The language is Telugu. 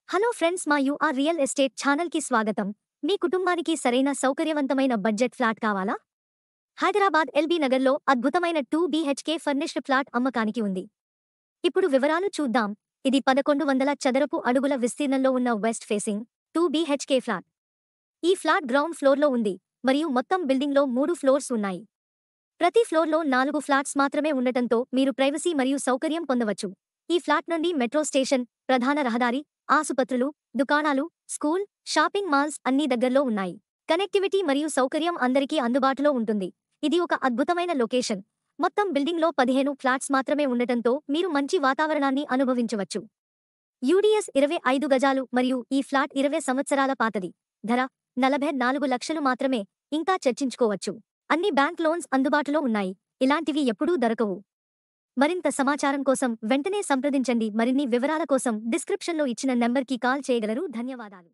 హలో ఫ్రెండ్స్, మా యూఆర్ రియల్ ఎస్టేట్ ఛానల్కి స్వాగతం. మీ కుటుంబానికి సరైన సౌకర్యవంతమైన బడ్జెట్ ఫ్లాట్ కావాలా? హైదరాబాద్ ఎల్బీ నగర్లో అద్భుతమైన 2 BHK ఫర్నిష్డ్ ఫ్లాట్ అమ్మకానికి ఉంది. ఇప్పుడు వివరాలు చూద్దాం. ఇది 1100 చదరపు అడుగుల విస్తీర్ణంలో ఉన్న వెస్ట్ ఫేసింగ్ 2 BHK ఫ్లాట్. ఈ ఫ్లాట్ గ్రౌండ్ ఫ్లోర్లో ఉంది మరియు మొత్తం బిల్డింగ్లో 3 ఫ్లోర్స్ ఉన్నాయి. ప్రతి ఫ్లోర్లో 4 ఫ్లాట్స్ మాత్రమే ఉండటంతో మీరు ప్రైవసీ మరియు సౌకర్యం పొందవచ్చు. ఈ ఫ్లాట్ నుండి మెట్రో స్టేషన్, ప్రధాన రహదారి, ఆసుపత్రులు, దుకాణాలు, స్కూల్, షాపింగ్ మాల్స్ అన్నీ దగ్గరలో ఉన్నాయి. కనెక్టివిటీ మరియు సౌకర్యం అందరికీ అందుబాటులో ఉంటుంది. ఇది ఒక అద్భుతమైన లొకేషన్. మొత్తం బిల్డింగ్లో 15 ఫ్లాట్స్ మాత్రమే ఉండటంతో మీరు మంచి వాతావరణాన్ని అనుభవించవచ్చు. యూడీఎస్ 25 గజాలు మరియు ఈ ఫ్లాట్ 20 సంవత్సరాల పాతది. ధర 44 లక్షలు మాత్రమే. ఇంకా చర్చించుకోవచ్చు. అన్ని బ్యాంక్ లోన్స్ అందుబాటులో ఉన్నాయి. ఇలాంటివి ఎప్పుడూ దొరకవు. మరింత సమాచారం కోసం వెంటనే సంప్రదించండి. మరిన్ని వివరాల కోసం డిస్క్రిప్షన్లో ఇచ్చిన నెంబర్కి కాల్ చేయగలరు. ధన్యవాదాలు.